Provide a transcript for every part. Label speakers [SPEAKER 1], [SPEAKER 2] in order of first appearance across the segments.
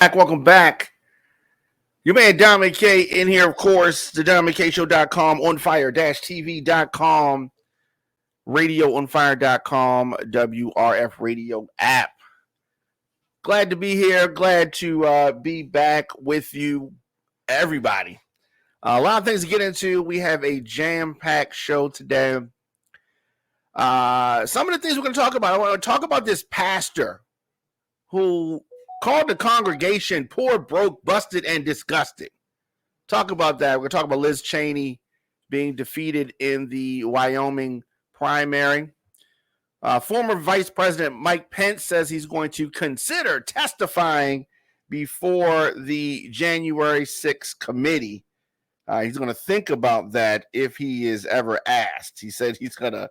[SPEAKER 1] Welcome back. Your man Dominic K in here, of course, the DominicKShow.com, onfire-tv.com, radioonfire.com, WRF radio app. Glad to be here. Glad to be back with you, everybody. A lot of things to get into. We have a jam-packed show today. Some of the things we're going to talk about, I want to talk about this pastor who called the congregation poor, broke, busted, and disgusted. Talk about that. We're going to talk about Liz Cheney being defeated in the Wyoming primary. Former Vice President Mike Pence says he's going to consider testifying before the January 6th committee. He's going to think about that if he is ever asked. He said he's going to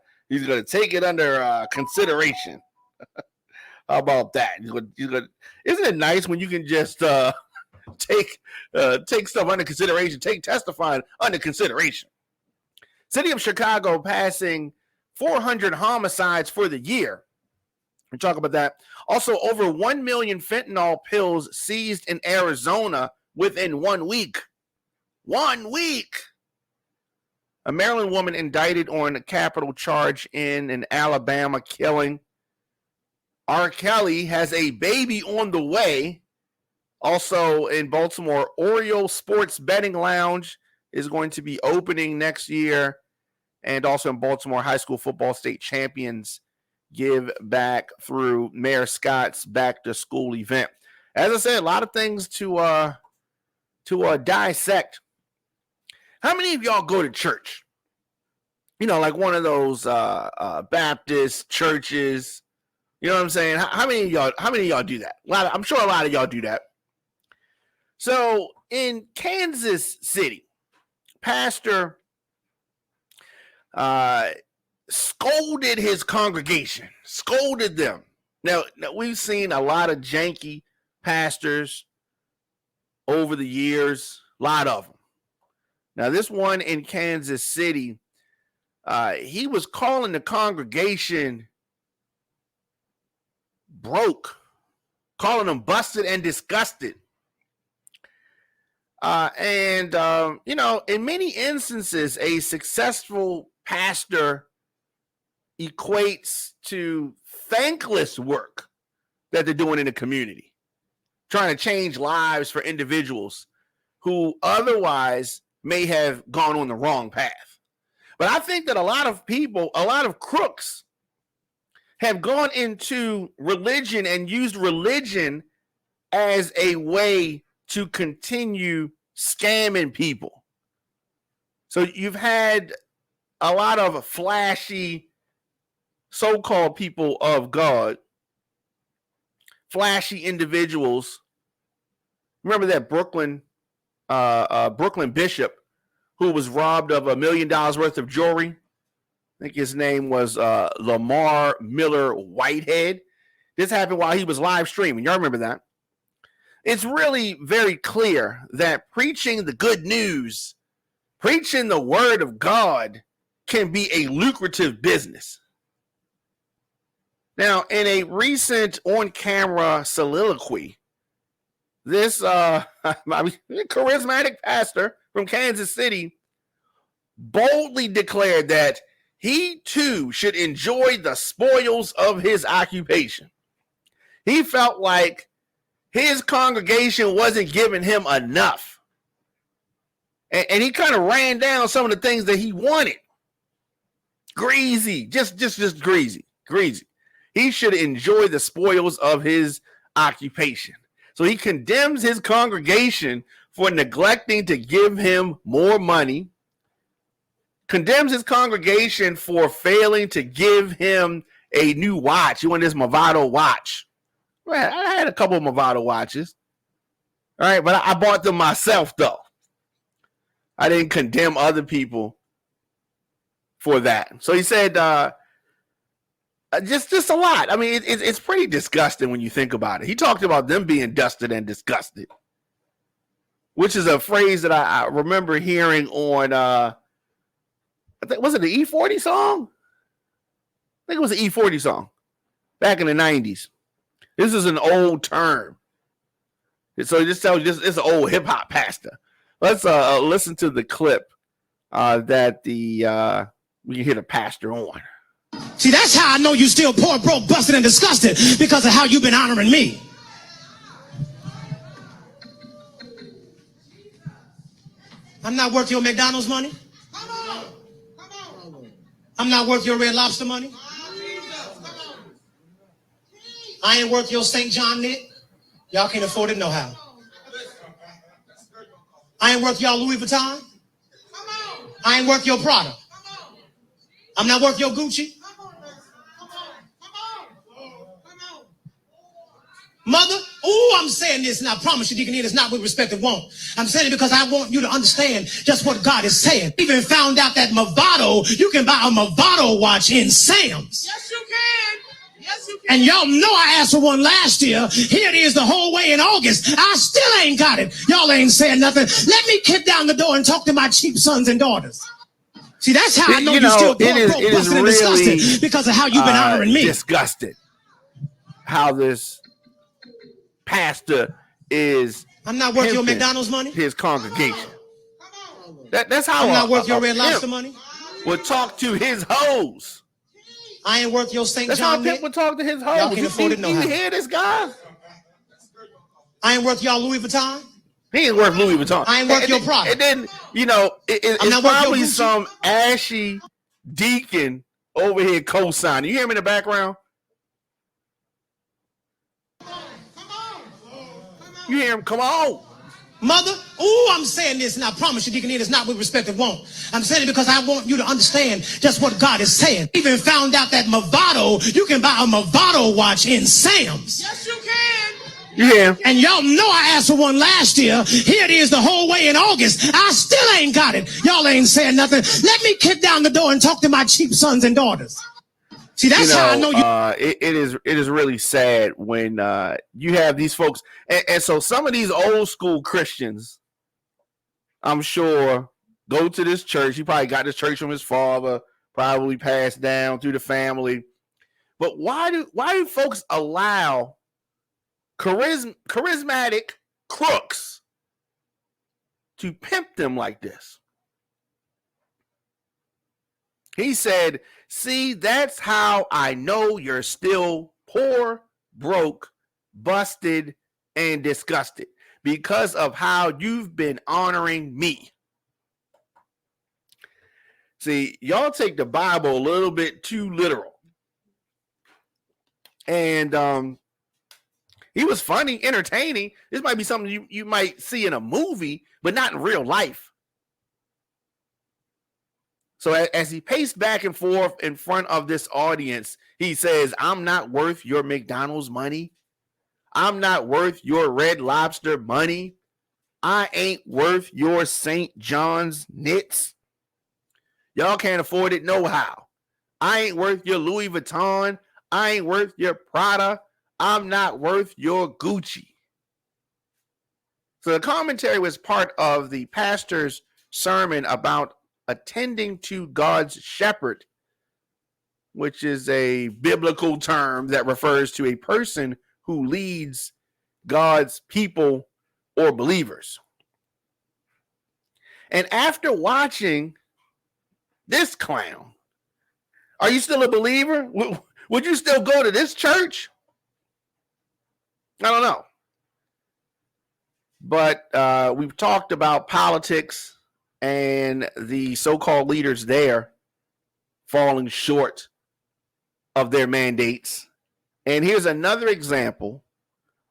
[SPEAKER 1] take it under consideration. How about that? Isn't it nice when you can just take stuff under consideration, take testifying under consideration? City of Chicago passing 400 homicides for the year. We talk about that. Also, over 1 million fentanyl pills seized in Arizona within 1 week. 1 week. A Maryland woman indicted on a capital charge in an Alabama killing. R. Kelly has a baby on the way. Also in Baltimore, Orioles Sports Betting Lounge is going to be opening next year. And also in Baltimore, high school football state champions give back through Mayor Scott's back to school event. As I said, a lot of things to dissect. How many of y'all go to church? You know, like one of those Baptist churches. You know what I'm saying? How many of y'all do that? I'm sure a lot of y'all do that. So in Kansas City, pastor scolded his congregation, scolded them. Now we've seen a lot of janky pastors over the years, a lot of them. Now this one in Kansas City, he was calling the congregation broke, calling them busted and disgusted. In many instances, a successful pastor equates to thankless work that they're doing in the community, trying to change lives for individuals who otherwise may have gone on the wrong path. But I think that a lot of people, a lot of crooks, have gone into religion and used religion as a way to continue scamming people. So you've had a lot of flashy so-called people of God, flashy individuals. Remember that Brooklyn bishop who was robbed of $1 million worth of jewelry? I think his name was Lamar Miller Whitehead. This happened while he was live streaming. Y'all remember that? It's really very clear that preaching the good news, preaching the word of God can be a lucrative business. Now, in a recent on-camera soliloquy, this charismatic pastor from Kansas City boldly declared that he too should enjoy the spoils of his occupation. He felt like his congregation wasn't giving him enough. And he kind of ran down some of the things that he wanted. Greasy, just greasy. He should enjoy the spoils of his occupation. So he condemns his congregation for neglecting to give him more money, condemns his congregation for failing to give him a new watch. You want this Movado watch? Well, I had a couple of Movado watches. All right, but I bought them myself, though. I didn't condemn other people for that. So he said just a lot. I mean, it's pretty disgusting when you think about it. He talked about them being dusted and disgusted, which is a phrase that I remember hearing on I think, was it the E40 song? I think it was the E40 song back in the 90s. This is an old term. So just tell you this is an old hip hop pastor. Let's listen to the clip that we can hear the pastor on.
[SPEAKER 2] See, that's how I know you still poor, broke, busted, and disgusted, because of how you've been honoring me. I'm not worth your McDonald's money. Come on. Come on. I'm not worth your Red Lobster money. I ain't worth your St. John knit. Y'all can't afford it no how. I ain't worth y'all Louis Vuitton. I ain't worth your Prada. I'm not worth your Gucci. Mother, I'm saying this, and I promise you, Deacon, it is not with respect and won't. I'm saying it because I want you to understand just what God is saying. Even found out that Movado, you can buy a Movado watch in Sam's.
[SPEAKER 3] Yes, you can. Yes, you can.
[SPEAKER 2] And y'all know I asked for one last year. Here it is the whole way in August. I still ain't got it. Y'all ain't saying nothing. Let me kick down the door and talk to my cheap sons and daughters. See, that's how I know you still poor, broke, busted, and disgusted, because of how you've been honoring me.
[SPEAKER 1] Disgusted. How this pastor is.
[SPEAKER 2] I'm not worth your McDonald's money.
[SPEAKER 1] His congregation. That's how
[SPEAKER 2] I'm not worth your Red Lobster money.
[SPEAKER 1] Would talk to his hoes.
[SPEAKER 2] I ain't worth your St.
[SPEAKER 1] That's
[SPEAKER 2] John.
[SPEAKER 1] That's how Pimp would talk to his hoes.
[SPEAKER 2] Y'all can't afford it no how.
[SPEAKER 1] You hear this guy?
[SPEAKER 2] I ain't worth y'all Louis Vuitton.
[SPEAKER 1] He ain't worth Louis Vuitton.
[SPEAKER 2] I ain't worth your product.
[SPEAKER 1] And then, it's probably some ashy deacon over here co-signing. You hear him in the background? You hear him? Come on.
[SPEAKER 2] Mother, I'm saying this, and I promise you, Deacon, it is not with respect and won't. I'm saying it because I want you to understand just what God is saying. Even found out that Movado, you can buy a Movado watch in Sam's.
[SPEAKER 3] Yes, you can.
[SPEAKER 1] Yeah.
[SPEAKER 2] And y'all know I asked for one last year. Here it is the whole way in August. I still ain't got it. Y'all ain't saying nothing. Let me kick down the door and talk to my cheap sons and daughters. See, that's how I know you.
[SPEAKER 1] It is really sad when you have these folks, and so some of these old school Christians, I'm sure, go to this church. He probably got this church from his father, probably passed down through the family. But why do folks allow charismatic crooks to pimp them like this? He said, see, that's how I know you're still poor, broke, busted, and disgusted, because of how you've been honoring me. See, y'all take the Bible a little bit too literal. And he was funny, entertaining. This might be something you might see in a movie, but not in real life. So as he paced back and forth in front of this audience, he says, I'm not worth your McDonald's money. I'm not worth your Red Lobster money. I ain't worth your St. John's knits. Y'all can't afford it no how. I ain't worth your Louis Vuitton. I ain't worth your Prada. I'm not worth your Gucci. So the commentary was part of the pastor's sermon about attending to God's shepherd, which is a biblical term that refers to a person who leads God's people or believers. And after watching this clown, are you still a believer? Would you still go to this church? I don't know. But we've talked about politics and the so-called leaders there falling short of their mandates. And here's another example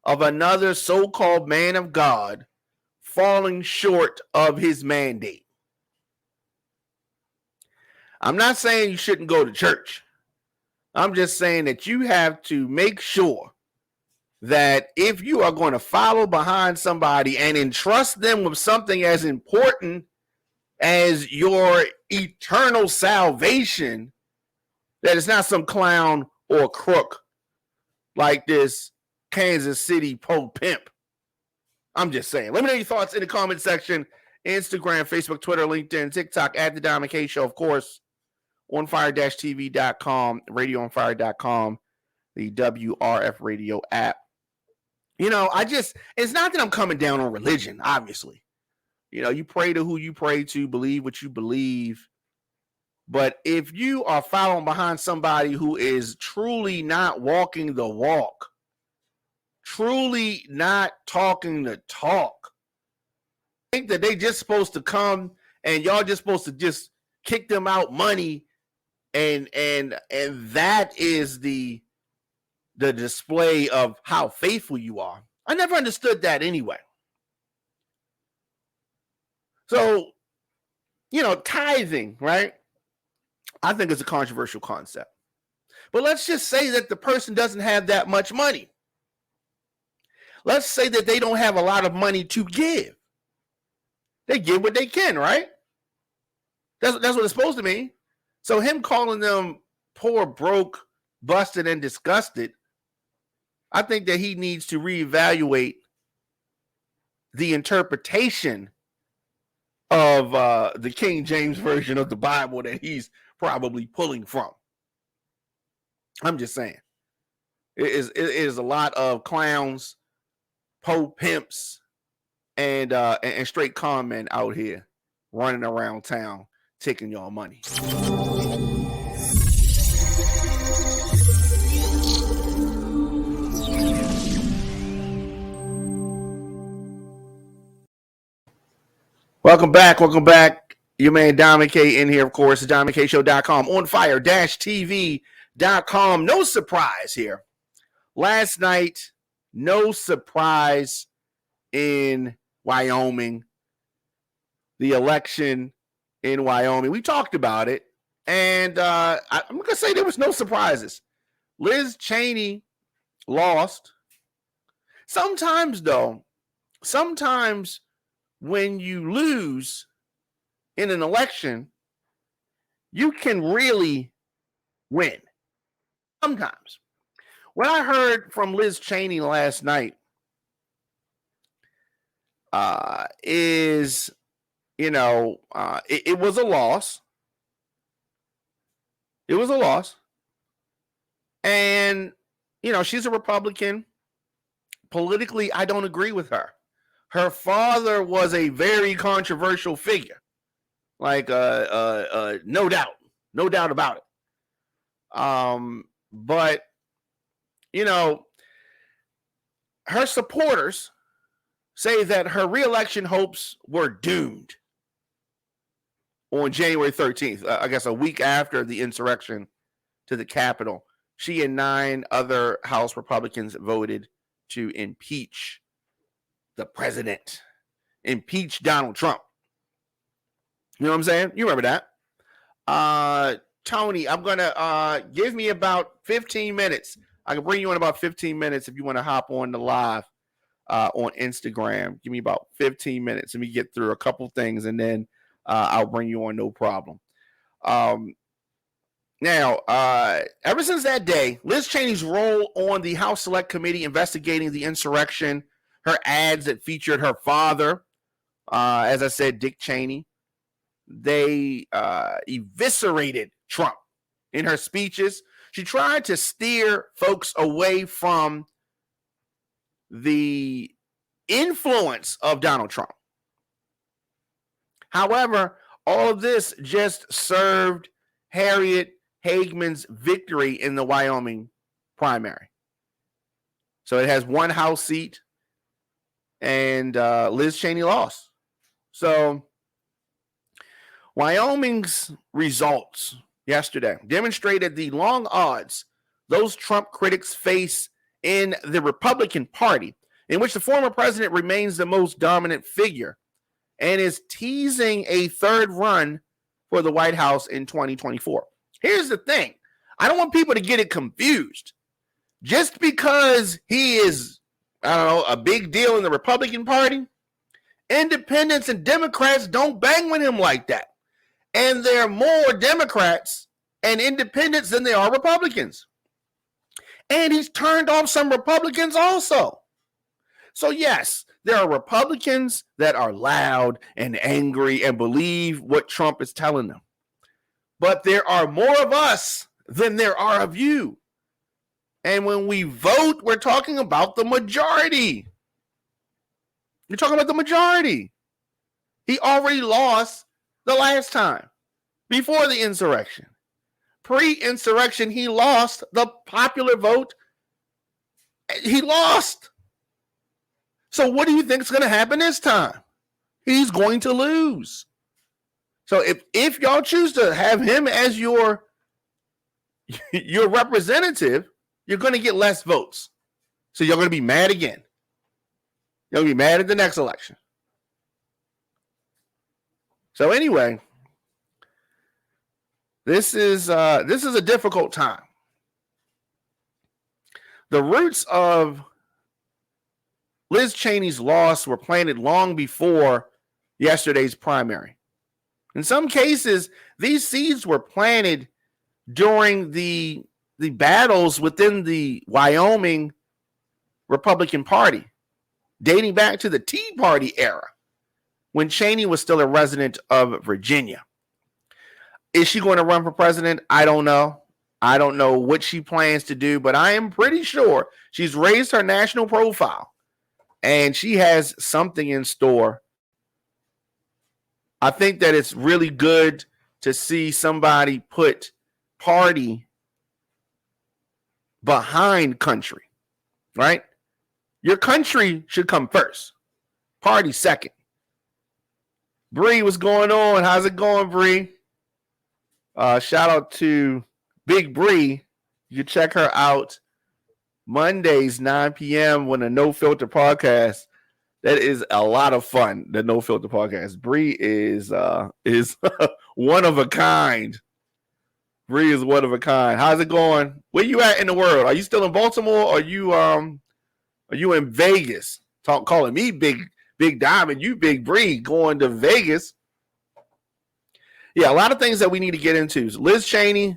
[SPEAKER 1] of another so-called man of God falling short of his mandate. I'm not saying you shouldn't go to church. I'm just saying that you have to make sure that if you are going to follow behind somebody and entrust them with something as important as your eternal salvation, that it's not some clown or crook like this Kansas City pimp. I'm just saying. Let me know your thoughts in the comment section. Instagram, Facebook, Twitter, LinkedIn, TikTok, at The Diamond K Show, of course, onfire-tv.com, radioonfire.com, the WRF radio app. it's not that I'm coming down on religion, obviously. You pray to who you pray to, believe what you believe. But if you are following behind somebody who is truly not walking the walk, truly not talking the talk, I think that they just supposed to come and y'all just supposed to just kick them out money, and that is the display of how faithful you are. I never understood that anyway. So, tithing, right? I think it's a controversial concept. But let's just say that the person doesn't have that much money. Let's say that they don't have a lot of money to give. They give what they can, right? That's what it's supposed to mean. So him calling them poor, broke, busted, and disgusted, I think that he needs to reevaluate the interpretation of the King James version of the Bible that he's probably pulling from. I'm just saying. It is a lot of clowns, pimps, and straight con men out here running around town taking y'all money. Welcome back. Your man Diamond K in here, of course, DiamondKShow.com, onfire-tv.com. No surprise here. Last night, no surprise in Wyoming. The election in Wyoming. We talked about it, and I'm going to say there was no surprises. Liz Cheney lost. Sometimes when you lose in an election, you can really win. Sometimes. What I heard from Liz Cheney last night is, it was a loss. It was a loss. And, she's a Republican. Politically, I don't agree with her. Her father was a very controversial figure. Like, no doubt about it. But, her supporters say that her reelection hopes were doomed on January 13th, I guess a week after the insurrection to the Capitol. She and 9 other House Republicans voted to impeach the president, impeach Donald Trump. You know what I'm saying? You remember that. Tony, I'm going to give me about 15 minutes. I can bring you in about 15 minutes if you want to hop on the live on Instagram. Give me about 15 minutes. Let me get through a couple things, and then I'll bring you on, no problem. Now, ever since that day, Liz Cheney's role on the House Select Committee investigating the insurrection, her ads that featured her father, as I said, Dick Cheney, they eviscerated Trump in her speeches. She tried to steer folks away from the influence of Donald Trump. However, all of this just served Harriet Hageman's victory in the Wyoming primary. So it has 1 House seat, and Liz Cheney lost. So Wyoming's results yesterday demonstrated the long odds those Trump critics face in the Republican Party, in which the former president remains the most dominant figure and is teasing a third run for the White House in 2024. Here's the thing. I don't want people to get it confused. Just because he is, a big deal in the Republican Party, independents and Democrats don't bang with him like that. And there are more Democrats and independents than there are Republicans. And he's turned off some Republicans also. So yes, there are Republicans that are loud and angry and believe what Trump is telling them. But there are more of us than there are of you. And when we vote, we're talking about the majority. You're talking about the majority. He already lost the last time before the insurrection. Pre-insurrection, he lost the popular vote. He lost. So what do you think is going to happen this time? He's going to lose. So if y'all choose to have him as your representative, you're going to get less votes. So you're going to be mad again. You're going to be mad at the next election. So anyway, this is a difficult time. The roots of Liz Cheney's loss were planted long before yesterday's primary. In some cases, these seeds were planted during the battles within the Wyoming Republican Party, dating back to the Tea Party era, when Cheney was still a resident of Virginia. Is she going to run for president? I don't know. I don't know what she plans to do, but I am pretty sure she's raised her national profile and she has something in store. I think that it's really good to see somebody put party behind country, right? Your country should come first. Party second. Bree, what's going on? How's it going, Bree? Shout out to Big Bree. You can check her out Mondays, 9 p.m. when a No Filter podcast. That is a lot of fun. The No Filter podcast. Bree is one of a kind. Bree is one of a kind. How's it going? Where you at in the world? Are you still in Baltimore? Or are you in Vegas? Calling me Big Diamond. You Big Bree going to Vegas. Yeah, a lot of things that we need to get into. Liz Cheney,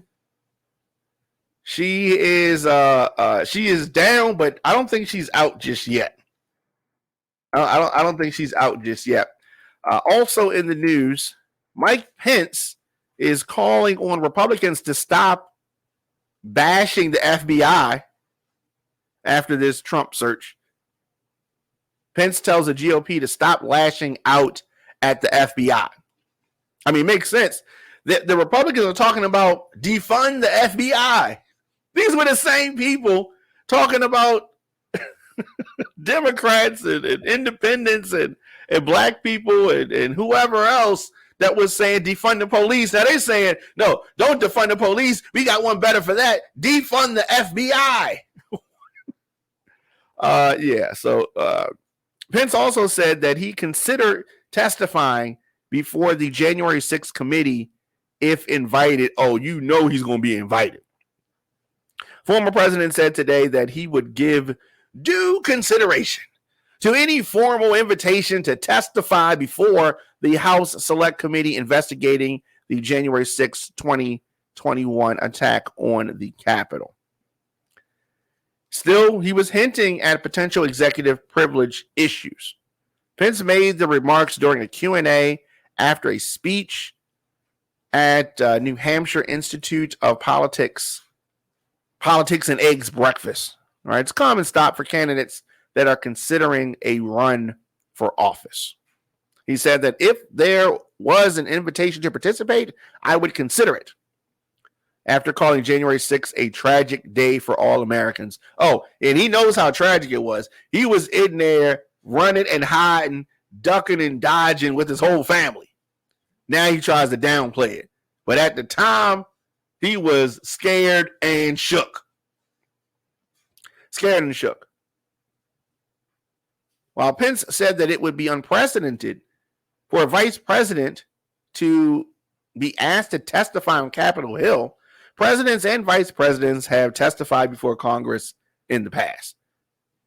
[SPEAKER 1] she is down, but I don't think she's out just yet. I don't think she's out just yet. Also in the news, Mike Pence is calling on Republicans to stop bashing the FBI after this Trump search. Pence tells the GOP to stop lashing out at the FBI. I mean, it makes sense. The Republicans are talking about defund the FBI. These were the same people talking about Democrats and independents and black people and whoever else that was saying defund the police. Now they're saying, no, don't defund the police. We got one better for that. Defund the FBI. So Pence also said that he considered testifying before the January 6th committee if invited. Oh, you know he's going to be invited. Former president said today that he would give due consideration to any formal invitation to testify before the House Select Committee investigating the January 6, 2021 attack on the Capitol. Still, he was hinting at potential executive privilege issues. Pence made the remarks during a Q&A after a speech at New Hampshire Institute of Politics and Eggs breakfast. All right, it's a common stop for candidates that are considering a run for office. He said that if there was an invitation to participate, I would consider it. After calling January 6th a tragic day for all Americans. Oh, and he knows how tragic it was. He was in there running and hiding, ducking and dodging with his whole family. Now he tries to downplay it. But at the time, he was scared and shook. Scared and shook. While Pence said that it would be unprecedented for a vice president to be asked to testify on Capitol Hill, presidents and vice presidents have testified before Congress in the past.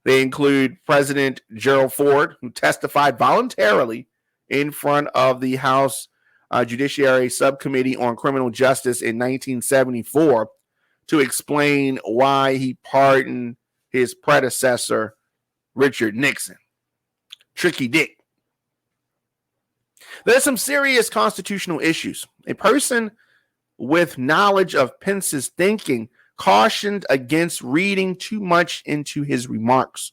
[SPEAKER 1] They include President Gerald Ford, who testified voluntarily in front of the House Judiciary Subcommittee on Criminal Justice in 1974 to explain why he pardoned his predecessor, Richard Nixon. Tricky Dick. There's some serious constitutional issues. A person with knowledge of Pence's thinking cautioned against reading too much into his remarks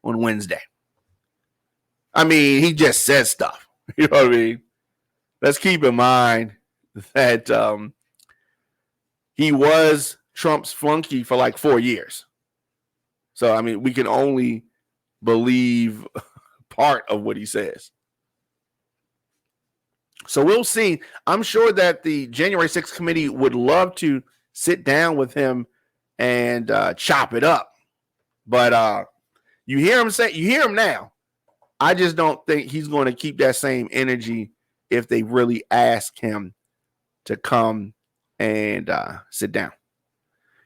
[SPEAKER 1] on Wednesday. I mean, he just says stuff. You know what I mean? Let's keep in mind that he was Trump's flunky for like 4 years. So, I mean, we can only believe part of what he says. So we'll see. I'm sure that the January 6th committee would love to sit down with him and chop it up. But you hear him now. I just don't think he's going to keep that same energy if they really ask him to come and sit down.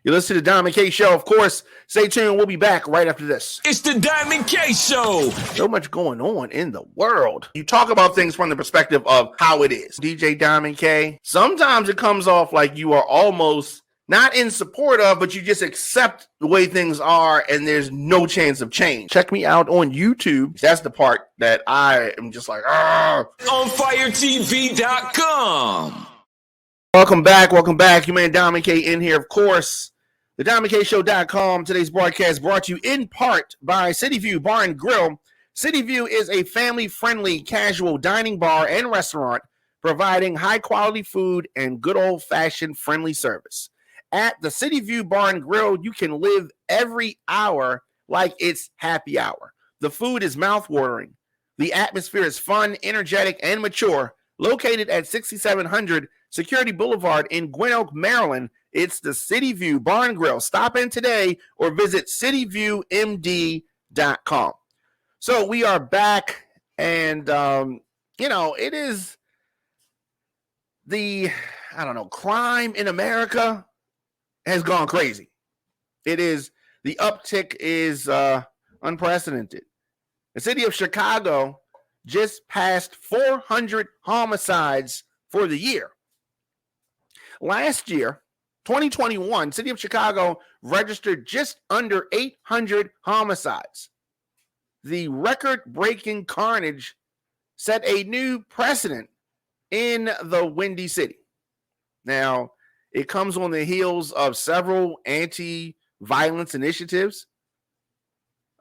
[SPEAKER 1] You listen to the Diamond K Show. Of course, stay tuned. We'll be back right after this.
[SPEAKER 4] It's the Diamond K Show.
[SPEAKER 1] So much going on in the world. You talk about things from the perspective of how it is. DJ Diamond K, sometimes it comes off like you are almost not in support of, but you just accept the way things are and there's no chance of change. Check me out on YouTube. That's the part that I am just like,
[SPEAKER 4] OnFireTV.com.
[SPEAKER 1] Welcome back. You man Diamond K in here, of course. The DiamondKShow.com. Today's broadcast brought to you in part by City View Bar and Grill. City View is a family-friendly casual dining bar and restaurant providing high-quality food and good old-fashioned friendly service. At the City View Bar and Grill, you can live every hour like it's happy hour. The food is mouth-watering. The atmosphere is fun, energetic, and mature. Located at 6700 Security Boulevard in Gwen Oak, Maryland, it's the City View Bar and Grill. Stop in today or visit cityviewmd.com. So we are back, and, it is crime in America has gone crazy. The uptick is unprecedented. The city of Chicago just passed 400 homicides for the year. Last year, 2021, city of Chicago registered just under 800 homicides. The record-breaking carnage set a new precedent in the Windy City. Now, it comes on the heels of several anti-violence initiatives.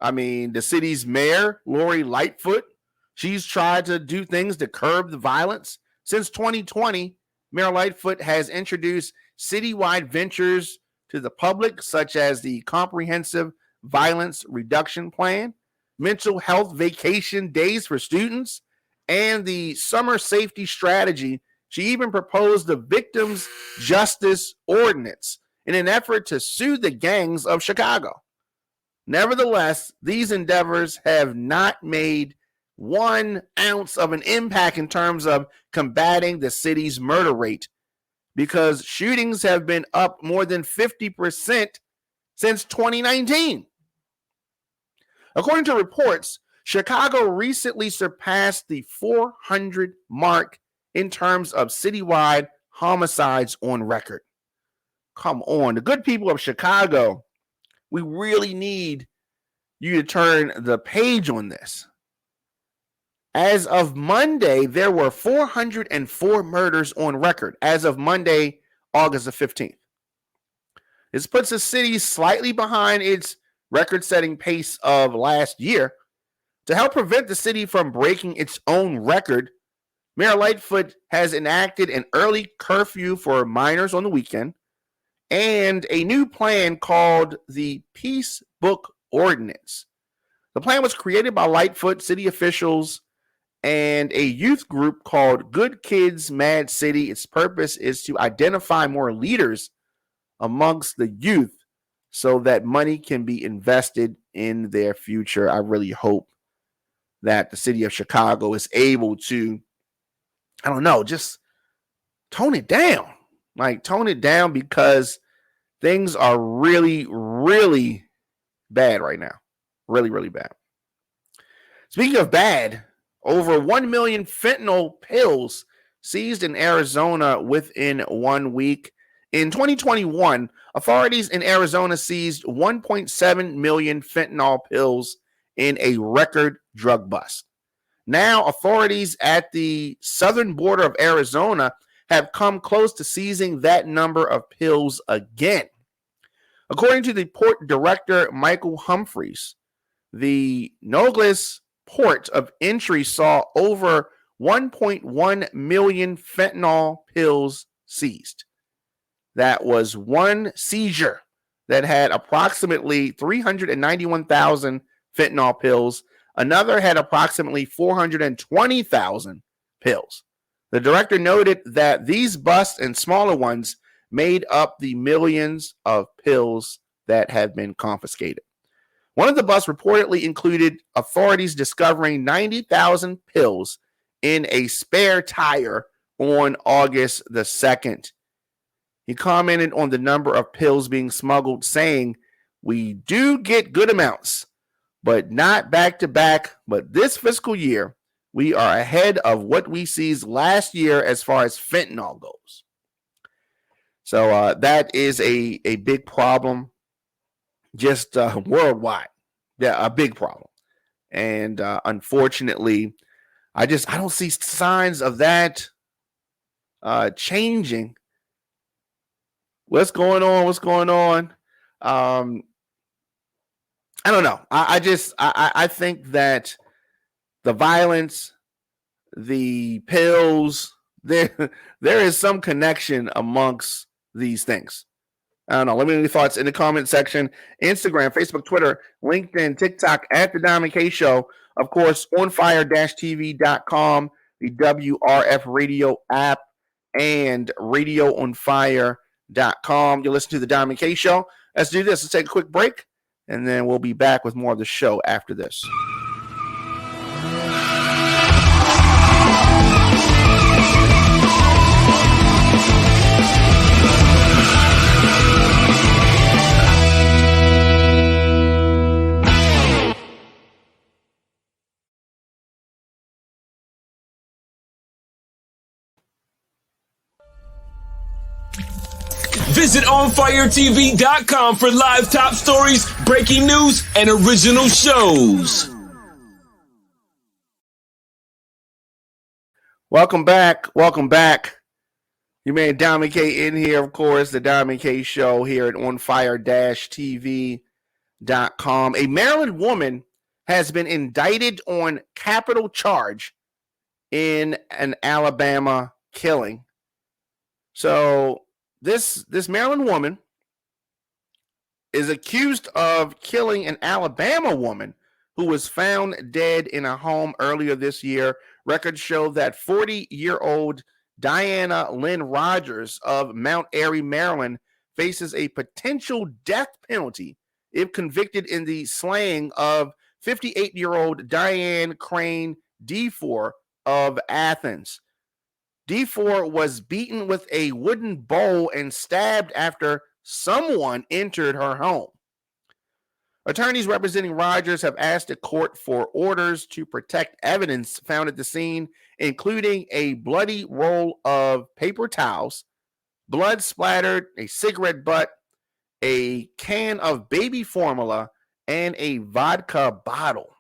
[SPEAKER 1] I mean, the city's mayor, Lori Lightfoot, she's tried to do things to curb the violence. Since 2020, Mayor Lightfoot has introduced citywide ventures to the public, such as the Comprehensive Violence Reduction Plan, mental health vacation days for students, and the Summer Safety Strategy. She even proposed the Victims Justice Ordinance in an effort to soothe the gangs of Chicago. Nevertheless, these endeavors have not made 1 ounce of an impact in terms of combating the city's murder rate, because shootings have been up more than 50% since 2019. According to reports, Chicago recently surpassed the 400 mark in terms of citywide homicides on record. Come on, the good people of Chicago, we really need you to turn the page on this. As of Monday, there were 404 murders on record as of Monday, August the 15th. This puts the city slightly behind its record-setting pace of last year. To help prevent the city from breaking its own record, Mayor Lightfoot has enacted an early curfew for minors on the weekend and a new plan called the Peace Book Ordinance. The plan was created by Lightfoot, city officials, and a youth group called Good Kids Mad City. Its purpose is to identify more leaders amongst the youth so that money can be invested in their future. I really hope that the city of Chicago is able to, just tone it down. Tone it down, because things are really, really bad right now. Really, really bad. Speaking of bad, over 1 million fentanyl pills seized in Arizona within 1 week. In 2021, authorities in Arizona seized 1.7 million fentanyl pills in a record drug bust. Now, authorities at the southern border of Arizona have come close to seizing that number of pills again. According to the port director, Michael Humphreys, the Nogales port of entry saw over 1.1 million fentanyl pills seized. That was one seizure that had approximately 391,000 fentanyl pills. Another had approximately 420,000 pills. The director noted that these busts and smaller ones made up the millions of pills that have been confiscated. One of the busts reportedly included authorities discovering 90,000 pills in a spare tire on August the 2nd. He commented on the number of pills being smuggled, saying, "We do get good amounts, but not back to back. But this fiscal year, we are ahead of what we seized last year as far as fentanyl goes." So that is a big problem, just worldwide. Yeah, a big problem. And unfortunately, I don't see signs of that changing. What's going on? I don't know. I think that the violence, the pills, there is some connection amongst these things. I don't know. Let me know your thoughts in the comment section. Instagram, Facebook, Twitter, LinkedIn, TikTok at The Diamond K Show. Of course, onfire-tv.com, the WRF radio app, and radioonfire.com. You listen to The Diamond K Show. Let's do this. Let's take a quick break, and then we'll be back with more of the show after this.
[SPEAKER 4] Visit OnFireTV.com for live top stories, breaking news, and original shows.
[SPEAKER 1] Welcome back. You made Diamond K in here, of course, the Diamond K Show here at OnFire-TV.com. A Maryland woman has been indicted on capital charge in an Alabama killing. So this Maryland woman is accused of killing an Alabama woman who was found dead in a home earlier this year. Records show that 40-year-old Diana Lynn Rogers of Mount Airy, Maryland, faces a potential death penalty if convicted in the slaying of 58-year-old Diane Crane D4 of Athens. D4 was beaten with a wooden bowl and stabbed after someone entered her home. Attorneys representing Rogers have asked the court for orders to protect evidence found at the scene, including a bloody roll of paper towels, blood splattered, a cigarette butt, a can of baby formula, and a vodka bottle.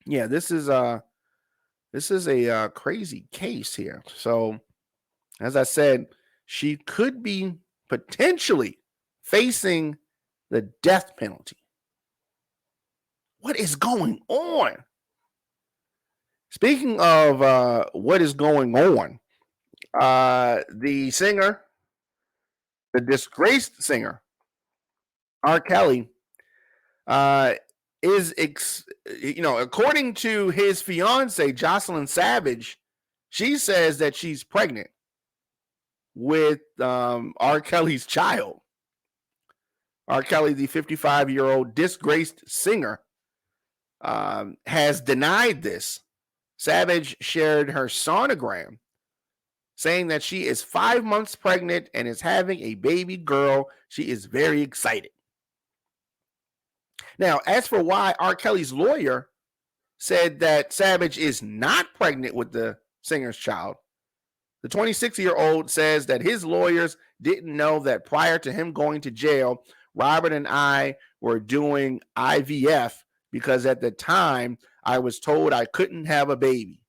[SPEAKER 1] Yeah, this is a crazy case here. So, as I said, she could be potentially facing the death penalty. What is going on? Speaking of what is going on, the singer, the disgraced singer, R. Kelly, is, according to his fiancée, Joycelyn Savage, she says that she's pregnant with R. Kelly's child. R. Kelly, the 55-year-old disgraced singer, has denied this. Savage shared her sonogram saying that she is 5 months pregnant and is having a baby girl. She is very excited. Now, as for why R. Kelly's lawyer said that Savage is not pregnant with the singer's child, the 26-year-old says that his lawyers didn't know that prior to him going to jail, Robert and I were doing IVF because at the time I was told I couldn't have a baby,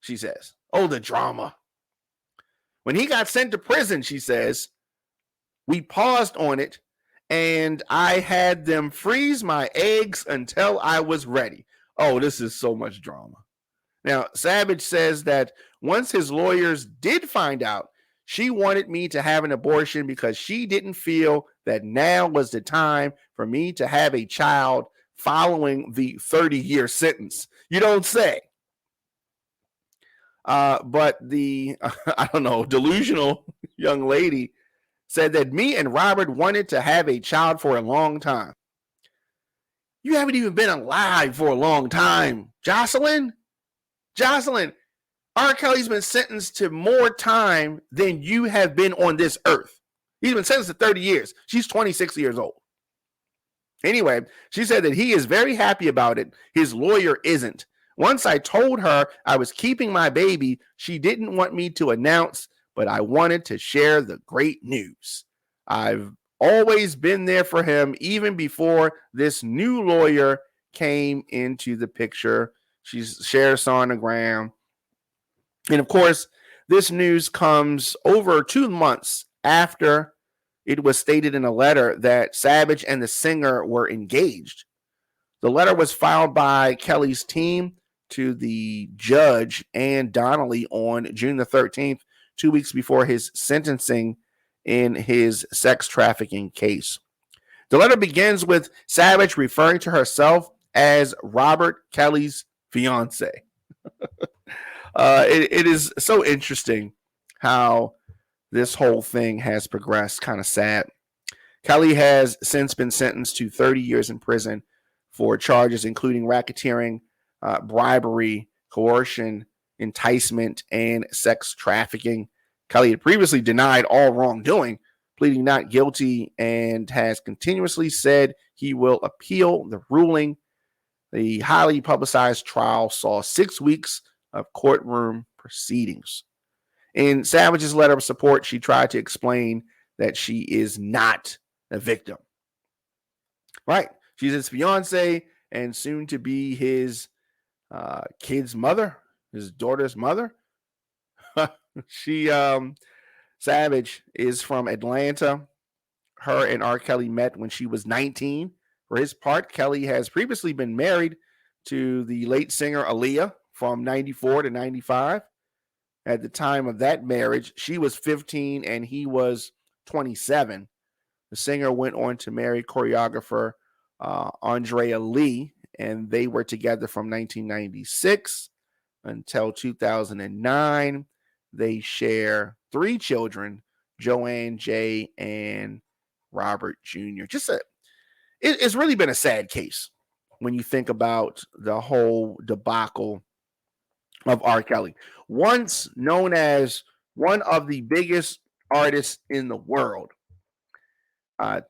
[SPEAKER 1] she says. Oh, the drama. When he got sent to prison, she says, we paused on it and I had them freeze my eggs until I was ready. Oh, this is so much drama. Now, Savage says that once his lawyers did find out, she wanted me to have an abortion because she didn't feel that now was the time for me to have a child following the 30-year sentence. You don't say. But the, I don't know, delusional young lady said that me and Robert wanted to have a child for a long time. You haven't even been alive for a long time, Joycelyn. Joycelyn, R. Kelly's been sentenced to more time than you have been on this earth. He's been sentenced to 30 years. She's 26 years old. Anyway, she said that he is very happy about it. His lawyer isn't. Once I told her I was keeping my baby, she didn't want me to announce, but I wanted to share the great news. I've always been there for him, even before this new lawyer came into the picture. She shares sonogram. And of course, this news comes over 2 months after it was stated in a letter that Savage and the singer were engaged. The letter was filed by Kelly's team to the judge, Ann Donnelly, on June the 13th, 2 weeks before his sentencing in his sex trafficking case. The letter begins with Savage referring to herself as Robert Kelly's fiancée. It is so interesting how this whole thing has progressed. Kind of sad. Kelly has since been sentenced to 30 years in prison for charges including racketeering, bribery, coercion, enticement, and sex trafficking. Kelly had previously denied all wrongdoing, pleading not guilty, and has continuously said he will appeal the ruling. The highly publicized trial saw 6 weeks of courtroom proceedings. In Savage's letter of support, she tried to explain that she is not a victim. Right. She's his fiance and soon to be his kid's mother, his daughter's mother. Savage is from Atlanta. Her and R. Kelly met when she was 19. For his part, Kelly has previously been married to the late singer Aaliyah from 94 to 95. At the time of that marriage, she was 15 and he was 27. The singer went on to marry choreographer Andrea Lee, and they were together from 1996 until 2009. They share 3 children, Joanne, Jay, and Robert Jr. It's really been a sad case when you think about the whole debacle of R. Kelly. Once known as one of the biggest artists in the world,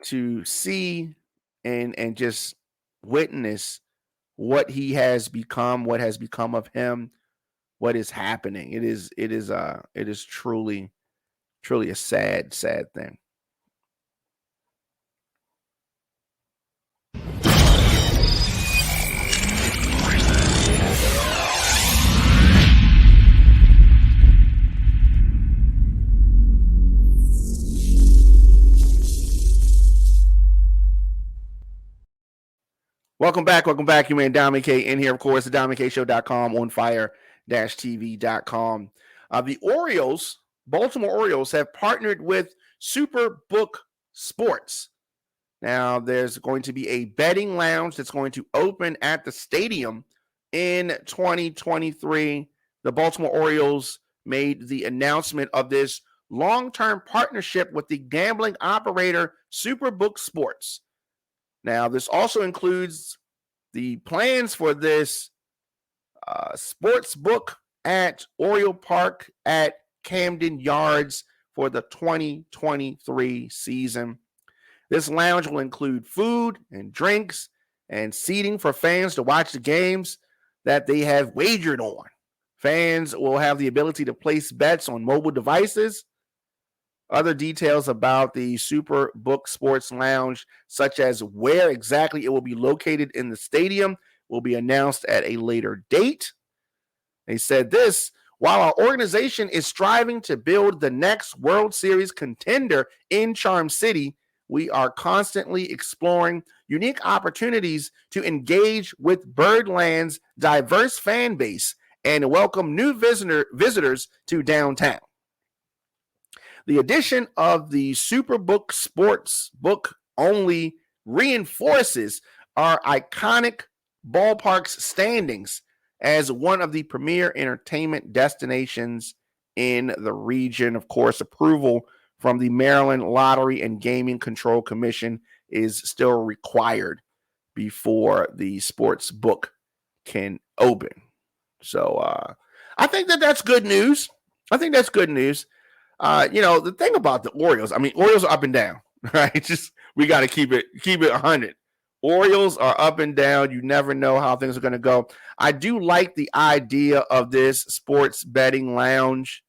[SPEAKER 1] to see and just witness what he has become, what has become of him, what is happening. It is truly a sad thing. Welcome back. You man, Dominic K in here, of course, the DominiCShow.com, on fire-tv.com. The Orioles, Baltimore Orioles, have partnered with Superbook Sports. Now, there's going to be a betting lounge that's going to open at the stadium in 2023. The Baltimore Orioles made the announcement of this long-term partnership with the gambling operator Superbook Sports. Now, this also includes the plans for this sports book at Oriole Park at Camden Yards for the 2023 season. This lounge will include food and drinks and seating for fans to watch the games that they have wagered on. Fans will have the ability to place bets on mobile devices. Other details about the Superbook Sports Lounge, such as where exactly it will be located in the stadium, will be announced at a later date. They said this: while our organization is striving to build the next World Series contender in Charm City, we are constantly exploring unique opportunities to engage with Birdland's diverse fan base and welcome new visitors to downtown. The addition of the Superbook Sports Book only reinforces our iconic ballpark's standings as one of the premier entertainment destinations in the region. Of course, approval from the Maryland Lottery and Gaming Control Commission is still required before the sports book can open. So I think that's good news. I think that's good news. The thing about the Orioles, Orioles are up and down, right? We got to keep it 100. Orioles are up and down. You never know how things are going to go. I do like the idea of this sports betting lounge.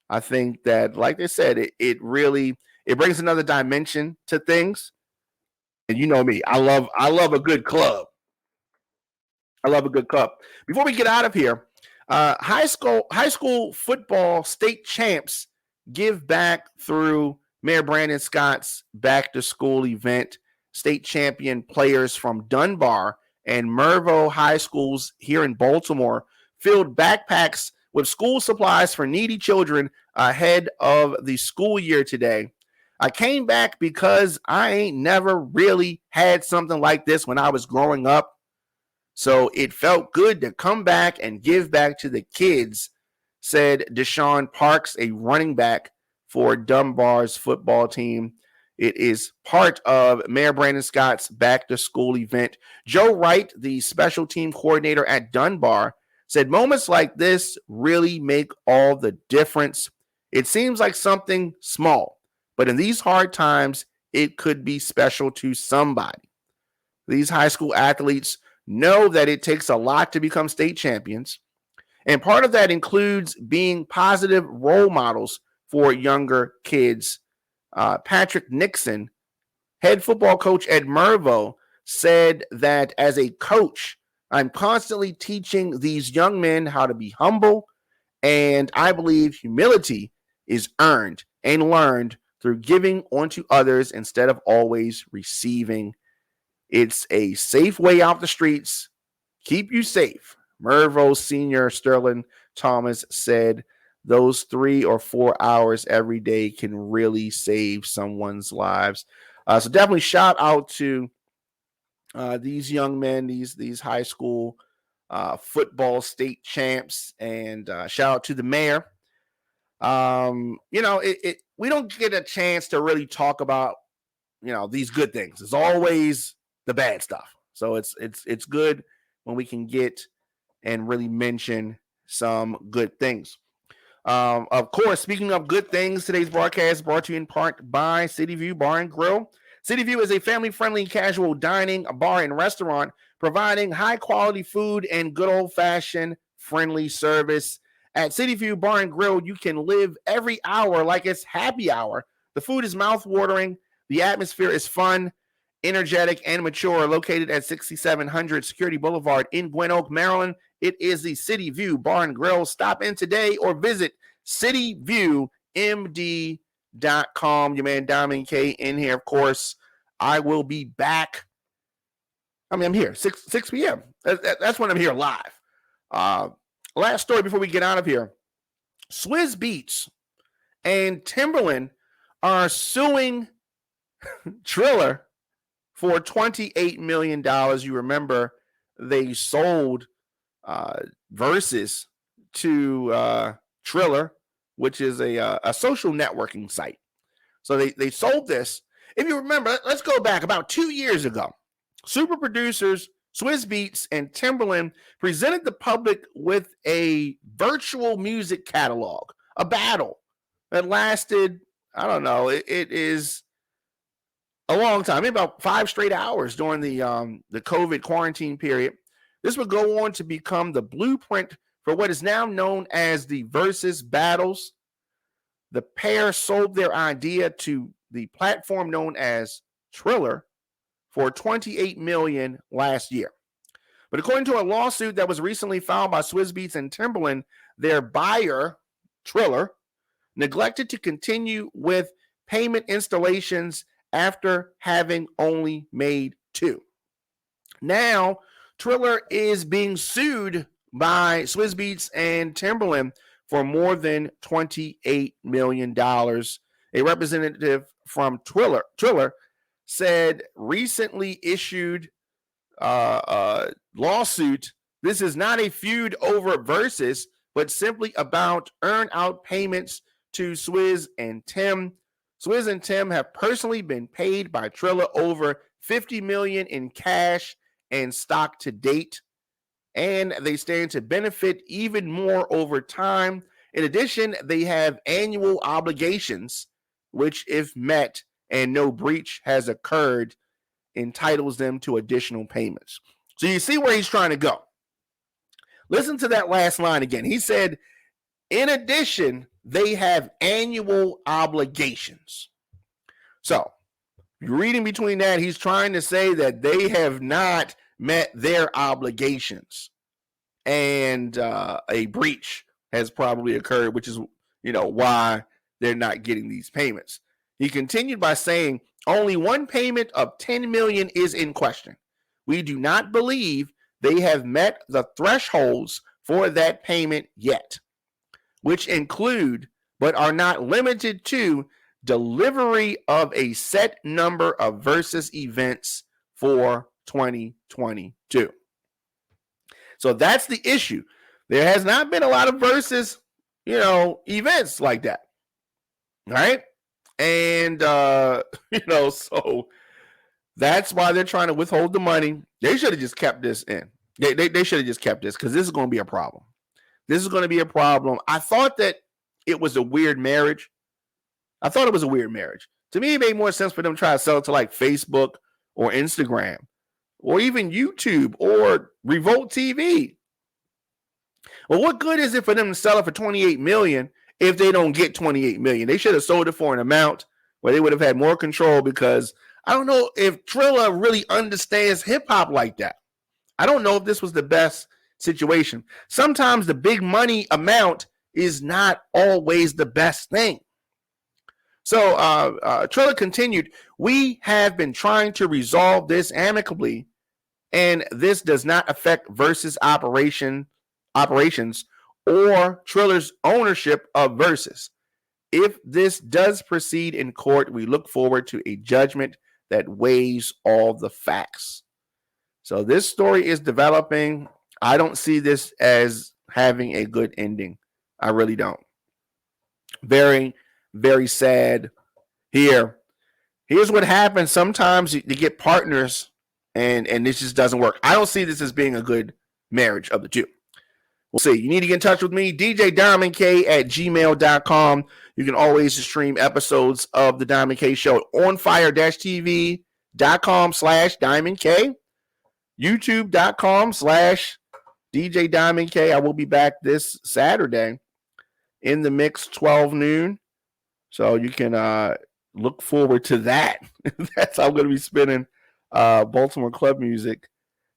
[SPEAKER 1] I think that, like they said, it brings another dimension to things. And you know me, I love a good club. I love a good club. Before we get out of here, high school football state champs give back through Mayor Brandon Scott's back to school event. State champion players from Dunbar and Mervo high schools here in Baltimore filled backpacks with school supplies for needy children ahead of the school year today. I came back because I ain't never really had something like this when I was growing up. So it felt good to come back and give back to the kids, said Deshaun Parks, a running back for Dunbar's football team. It is part of Mayor Brandon Scott's back to school event. Joe Wright, the special team coordinator at Dunbar, said moments like this really make all the difference. It seems like something small, but in these hard times, it could be special to somebody. These high school athletes know that it takes a lot to become state champions, and part of that includes being positive role models for younger kids. Patrick Nixon, head football coach at Mervo, said that as a coach, I'm constantly teaching these young men how to be humble, and I believe humility is earned and learned through giving onto others instead of always receiving. It's a safe way off the streets. Keep you safe. Mervo senior Sterling Thomas said those 3 or 4 hours every day can really save someone's lives. So definitely shout out to these young men, these high school football state champs, and shout out to the mayor. We don't get a chance to really talk about, these good things. It's always the bad stuff. So it's good when we can get and really mention some good things. Of course, speaking of good things, today's broadcast is brought to you in part by City View Bar and Grill. City View is a family-friendly casual dining bar and restaurant providing high-quality food and good old-fashioned friendly service. At City View Bar and Grill, you can live every hour like it's happy hour. The food is mouth-watering. The atmosphere is fun, energetic, and mature. Located at 6700 Security Boulevard in Gwen Oak, Maryland, it is the City View Bar and Grill. Stop in today or visit cityviewmd.com. Your man Diamond K in here, of course. I will be back. I'm here 6 p.m. That's when I'm here live. Last story before we get out of here. Swizz Beatz and Timberland are suing Triller for $28 million. You remember they sold Versus to Triller, which is a social networking site. So they sold this. If you remember, let's go back about 2 years ago. Super producers Swizz Beatz and Timberland presented the public with a virtual music catalog, a battle that lasted, I don't know, it is a long time, maybe about 5 straight hours during the COVID quarantine period. This would go on to become the blueprint for what is now known as the Versus Battles. The pair sold their idea to the platform known as Triller for $28 million last year. But according to a lawsuit that was recently filed by Swizz Beatz and Timberland, their buyer, Triller, neglected to continue with payment installations after having only made 2. Now, Triller is being sued by Swizz Beatz and Timberland for more than $28 million. A representative from Triller said recently issued lawsuit. This is not a feud over verses, but simply about earn out payments to Swizz and Tim. Swizz and Tim have personally been paid by Triller over $50 million in cash and stock to date, and they stand to benefit even more over time. In addition, they have annual obligations, which, if met and no breach has occurred, entitles them to additional payments. So you see where he's trying to go. Listen to that last line again. He said, in addition, they have annual obligations. So you're reading between that, he's trying to say that they have not met their obligations, and a breach has probably occurred, which is, why they're not getting these payments. He continued by saying, only one payment of $10 million is in question. We do not believe they have met the thresholds for that payment yet, which include, but are not limited to, delivery of a set number of versus events for 2022. So that's the issue. There has not been a lot of versus, events like that. Right? And, so that's why they're trying to withhold the money. They should have just kept this in. They should have just kept this, because this is going to be a problem. This is going to be a problem. I thought that it was a weird marriage. To me, it made more sense for them to try to sell it to like Facebook or Instagram or even YouTube or Revolt TV. Well, what good is it for them to sell it for $28 million if they don't get $28 million? They should have sold it for an amount where they would have had more control, because I don't know if Triller really understands hip hop like that. I don't know if this was the best situation. Sometimes the big money amount is not always the best thing. So Triller continued, we have been trying to resolve this amicably, and this does not affect Versus operations or Triller's ownership of Versus. If this does proceed in court, we look forward to a judgment that weighs all the facts. So this story is developing. I don't see this as having a good ending. I really don't. Very, very sad here. Here's what happens. Sometimes you get partners and this just doesn't work. I don't see this as being a good marriage of the two. We'll see. You need to get in touch with me, djdiamondk@gmail.com. You can always stream episodes of the Diamond K Show at onfire-tv.com/DiamondK, youtube.com/DJ I will be back this Saturday in the mix, 12 noon. So you can look forward to that. That's how I'm going to be spinning Baltimore club music.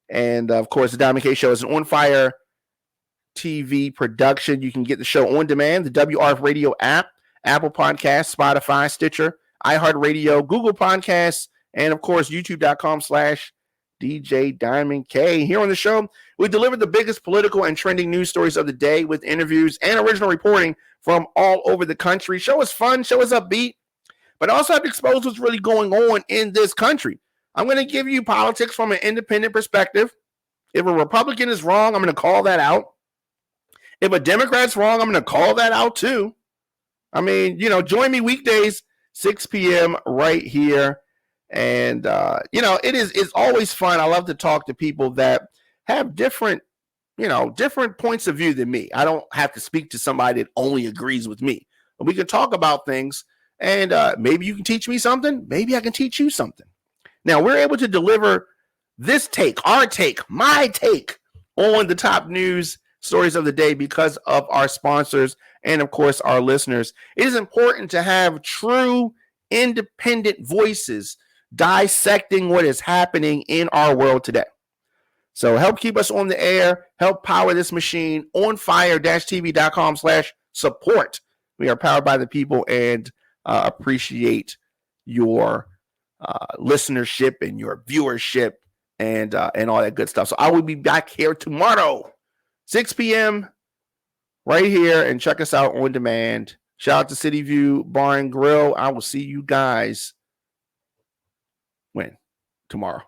[SPEAKER 1] And, of course, the Diamond K Show is an On Fire TV production. You can get the show on demand, the WRF Radio app, Apple Podcasts, Spotify, Stitcher, iHeartRadio, Google Podcasts, and, of course, youtube.com/DJ Diamond K. Here on the show, we deliver the biggest political and trending news stories of the day with interviews and original reporting from all over the country. Show is fun, show is upbeat, but also have to expose what's really going on in this country. I'm going to give you politics from an independent perspective. If a Republican is wrong, I'm going to call that out. If a Democrat's wrong, I'm going to call that out too. I mean, join me weekdays, 6 p.m. right here. And, it's always fun. I love to talk to people that have different points of view than me. I don't have to speak to somebody that only agrees with me. But we can talk about things, and maybe you can teach me something. Maybe I can teach you something. Now, we're able to deliver this take, our take, my take on the top news stories of the day because of our sponsors and, of course, our listeners. It is important to have true independent voices dissecting what is happening in our world today. So help keep us on the air, help power this machine, onfire-tv.com/support. We are powered by the people and appreciate your listenership and your viewership and all that good stuff. So I will be back here tomorrow, 6 p.m. right here, and check us out on demand. Shout out to City View Bar and Grill. I will see you guys tomorrow.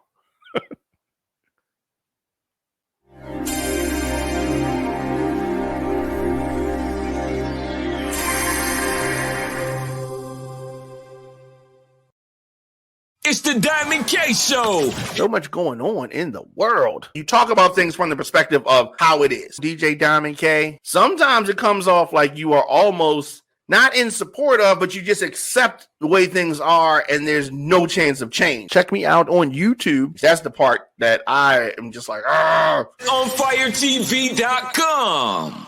[SPEAKER 4] It's the Diamond K Show.
[SPEAKER 1] So much going on in the world. You talk about things from the perspective of how it is. DJ Diamond K, sometimes it comes off like you are almost not in support of, but you just accept the way things are and there's no chance of change. Check me out on YouTube. That's the part that I am just like,
[SPEAKER 4] OnFireTV.com.